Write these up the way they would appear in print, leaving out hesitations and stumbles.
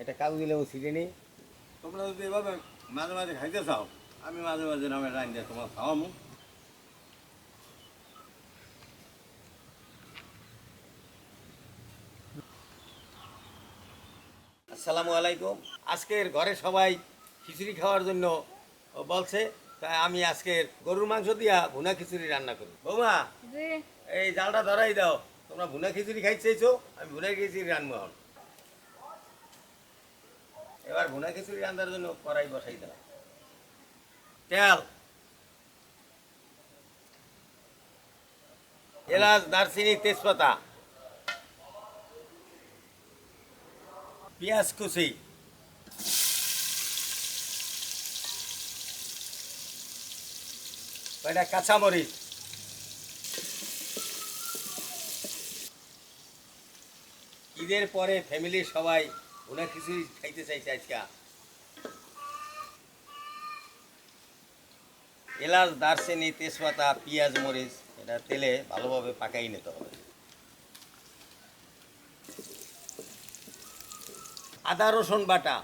এটা কাগজি লেবু ছিঁড়ে নিই। তোমরা যদি এভাবে মাঝে মাঝে খাইতে চাও, আমি মাঝে মাঝে নামে রাইন দিয়ে তোমার খাওয়ামু। আসসালামু আলাইকুম। আজকের ঘরে সবাই খিচুড়ি খাওয়ার জন্য বলছে, তাই আমি আজকের গরুর মাংস দিয়া ভুনা খিচুড়ি রান্না করি। বৌমা, এই জালটা ধরাই দাও। তোমরা ভুনা খিচুড়ি খাইতে চাইছো, আমি ভুনা খিচুড়ি রান্না হন। এবার ভুনা খিচুড়ি রান্নার জন্য কড়াই বসাই দাও। তেল, এলাচ, দারচিনি, তেজপাতা, পেঁয়াজ কুচি, কয়টা কাঁচামরিচ, ঈদের পরে ফ্যামিলির সবাই ভুনা খিচুড়ি খাইতে চাইছে আজকে। এলাচ, দারচিনি, তেজপাতা, পেঁয়াজ, মরিচ এটা তেলে ভালোভাবে পাকাই নিতে হবে। আদা রসুন বাটা,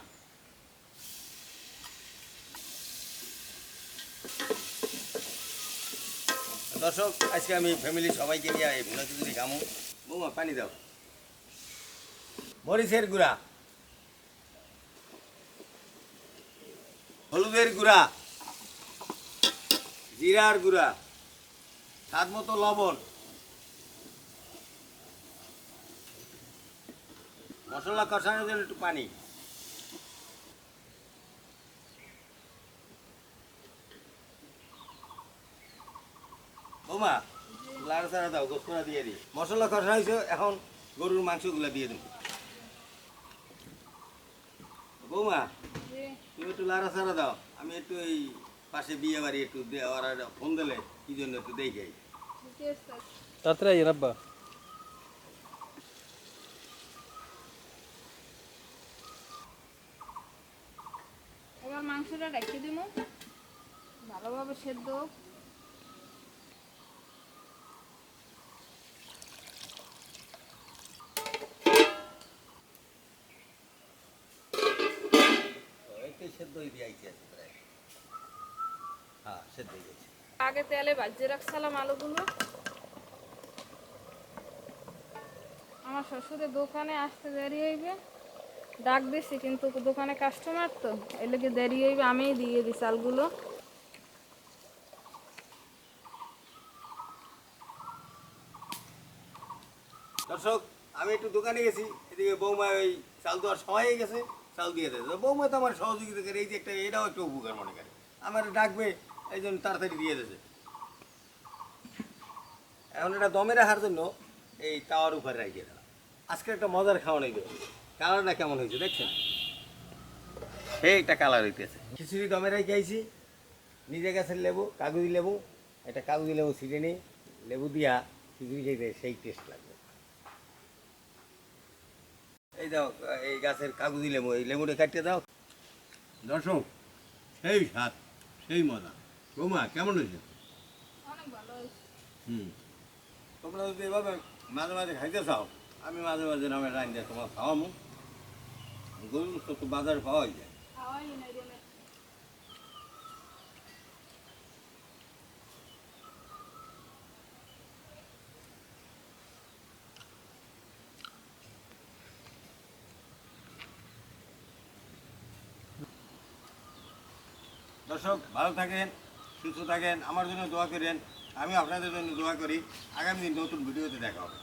দর্শক আজকে আমি ফ্যামিলি সবাইকে নিয়ে এই ভুনা খিচুড়ি খামো। বৌমা পানি দাও। মরিচের গুঁড়া, হলুদের গুঁড়া, জিরার গুঁড়া, স্বাদ মতো লবণ, মশলা কষানোর জন্য একটু পানি। বৌমা লাড়াচাড়া দাও, গোসরা দিয়ে দিই। মশলা কষা হয়েছে, এখন গরুর মাংসগুলো দিয়ে দেবো। বৌমা তুমি একটু লাড়াচাড়া দাও, আমি একটু এই পাশে বিয়ে বাড়ি একটু ওরা ফোন দিলে কি জন্য একটু দেখে। তাড়াতাড়ি রাব্বা। এবার মাংসটা রেখে দিব, ভালোভাবে সেদ্ধ। সেদ্ধ হয়ে দিয়ে প্রায়, হ্যাঁ সেদ্ধ হয়ে গেছে। আগে তেলে ভাজিয়ে রাখছিলাম আলুগুলো। আমার শ্বশুরের দোকানে আসতে দেরি হইবে, ডাক দিছি কিন্তু দোকানে কাস্টমার তো এই লেগে দেরি হইবে, আমিই দিয়ে দিই চালগুলো। দর্শক আমি একটু দোকানে গেছি, এদিকে বৌমা ওই চাল দেওয়ার সময় হয়ে গেছে, চাল দিয়ে দেয়। বৌমা তো আমার সহযোগিতা করে, এই যে একটা এটাও একটু উপকার মনে করে, আমার ডাকবে এই জন্য তাড়াতাড়ি দিয়ে দিয়েছে। এখন এটা দমে রাখার জন্য এই তাওয়ার উপরে রাখিয়ে দিলাম। আজকে একটা মজার খাওয়া নেই, কালারটা কেমন হয়েছে দেখছেন, সেই একটা কালার হইতেছে। খিচুড়ি দমে রেখে আইছি, নিজে গাছের লেবু, কাগজি লেবু, একটা কাগজি লেবু ছিঁড়ে নিই, লেবু দিয়া খিচুড়ি খেতে সেই টেস্ট লাগবে। এই দাও এই গাছের কাগজি লেবু, এই লেবুটা কাটিয়ে দাও। দর্শক সেই স্বাদ, সেই মজা। বৌমা কেমন হয়েছে? অনেক ভালো হয়েছে। তোমরা যদি এভাবে মাঝে মাঝে খাইতে চাও, আমি মাঝে মাঝে নামে রাইন দিয়ে তোমার খাওয়ামু। গরুর তো বাজারে পাওয়া যায়। দর্শক ভালো থাকেন, সুস্থ থাকেন, আমার জন্য দোয়া করেন, আমি আপনাদের জন্য দোয়া করি। আগামী দিন নতুন ভিডিওতে দেখা হবে।